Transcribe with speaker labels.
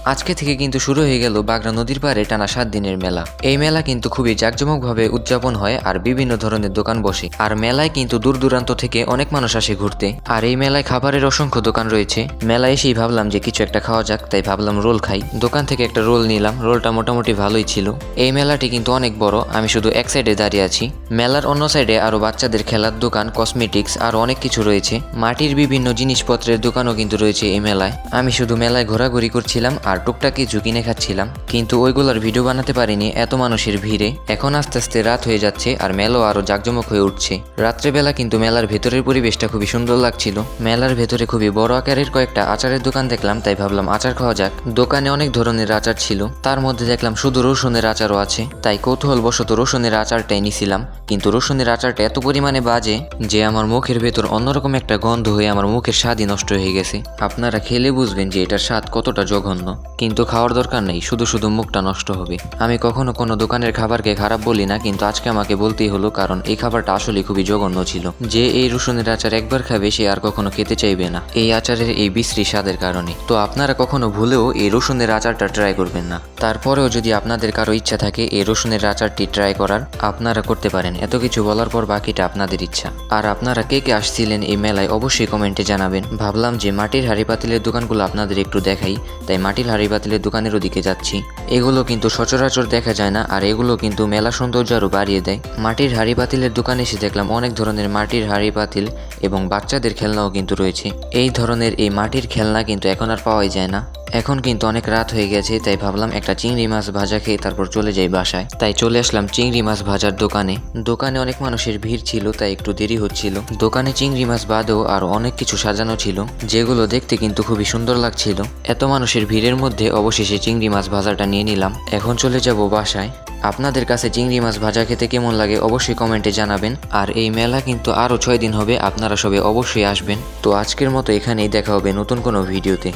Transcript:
Speaker 1: আজকে থেকে কিন্তু শুরু হয়ে গেল বাগড়া নদীর পাড়ে টানা 7 দিনের মেলা। এই মেলা কিন্তু খুবই জাঁকজমকভাবে উদযাপন হয় আর বিভিন্ন ধরনের দোকান বসে। আর মেলায় কিন্তু দূর দূরান্ত থেকে অনেক মানুষ আসে ঘুরতে। আর এই মেলায় খাবারের অসংখ্য দোকান রয়েছে। মেলায় এসেই ভাবলাম যে কিছু একটা খাওয়া যাক, তাই ভাবলাম রোল খাই। দোকান থেকে একটা রোল নিলাম, রোলটা মোটামুটি ভালোই ছিল। এই মেলাটি কিন্তু অনেক বড়, আমি শুধু এক সাইডে দাঁড়িয়ে আছি। মেলার অন্য সাইডে আরো বাচ্চাদের খেলার দোকান, কসমেটিক্স আর অনেক কিছু রয়েছে। মাটির বিভিন্ন জিনিসপত্রের দোকানও কিন্তু রয়েছে এই মেলায়। আমি শুধু মেলায় ঘোরাঘুরি করছিলাম আর টুকটাক কিছু কিনে খাচ্ছিলাম, কিন্তু ওইগুলোর ভিডিও বানাতে পারিনি এত মানুষের ভিড়ে। এখন আস্তে আস্তে রাত হয়ে যাচ্ছে আর মেলাও আরো জাঁকজমক হয়ে উঠছে। রাত্রেবেলা কিন্তু মেলার ভেতরের পরিবেশটা খুবই সুন্দর লাগছিল। মেলার ভেতরে খুবই বড় আকারের কয়েকটা আচারের দোকান দেখলাম, তাই ভাবলাম আচার খাওয়া যাক। দোকানে অনেক ধরনের আচার ছিল, তার মধ্যে দেখলাম শুধু রসুনের আচারও আছে, তাই কৌতূহলবশত রসুনের আচারটাই নিছিলাম। কিন্তু রসুনের আচারটা এত পরিমাণে বাজে যে আমার মুখের ভেতর অন্যরকম একটা গন্ধ হয়ে আমার মুখের স্বাদই নষ্ট হয়ে গেছে। আপনারা খেলে বুঝবেন যে এটার স্বাদ কতটা জঘন্য, কিন্তু খাওয়ার দরকার নেই, শুধু শুধু মুখটা নষ্ট হবে। আমি কখনো কোনো দোকানের খাবারকে খারাপ বলি না, কিন্তু আজকে আমাকে বলতেই হলো, কারণ এই খাবারটা আসলে খুবই জঘন্য ছিল। যে এই রসুনের আচার একবার খাবে সে আর কখনো খেতে চাইবে না, এই আচারের এই বিশ্রী স্বাদের কারণে। তো আপনারা কখনো ভুলেও এই রসুনের আচারটা ট্রাই করবেন না। তারপরেও যদি আপনাদের কারো ইচ্ছা থাকে এই রসুনের আচারটি ট্রাই করার, আপনারা করতে পারেন। এত কিছু বলার পর বাকিটা আপনাদের ইচ্ছা। আর আপনারা কে কে আসছিলেন এই মেলায় অবশ্যই কমেন্টে জানাবেন। ভাবলাম যে মাটির হাঁড়ি পাতিলের দোকানগুলো আপনাদের একটু দেখাই, তাই মাটির হাঁড়ি পাতিলের দোকানের ওদিকে যাচ্ছি। এগুলো কিন্তু সচরাচর দেখা যায় না, আর এগুলো কিন্তু মেলা সৌন্দর্য আরও বাড়িয়ে দেয়। মাটির হাঁড়ি পাতিলের দোকানে এসে দেখলাম অনেক ধরনের মাটির হাঁড়ি পাতিল এবং বাচ্চাদের খেলনাও কিন্তু রয়েছে। এই ধরনের এই মাটির খেলনা কিন্তু এখন আর পাওয়াই যায় না। এখন কিন্তু অনেক রাত হয়ে গেছে, তাই ভাবলাম একটা চিংড়ি মাছ ভাজা খেয়ে তারপর চলে যাই বাসায়। তাই চলে আসলাম চিংড়ি মাছ ভাজার দোকানে। দোকানে অনেক মানুষের ভিড় ছিল, তাই একটু দেরি হচ্ছিল। দোকানে চিংড়ি মাছ বাদেও আরো অনেক কিছু সাজানো ছিল, যেগুলো দেখতে কিন্তু খুবই সুন্দর লাগছিল। এত মানুষের ভিড়ের মধ্যে অবশেষে চিংড়ি মাছ ভাজাটা নিয়ে নিলাম। এখন চলে যাব বাসায়। আপনাদের কাছে চিংড়ি মাছ ভাজা খেতে কেমন লাগে অবশ্যই কমেন্টে জানাবেন। আর এই মেলা কিন্তু আরো 6 দিন হবে, আপনারা সবাই অবশ্যই আসবেন। তো আজকের মতো এখানেই দেখা হবে নতুন কোনো ভিডিওতে।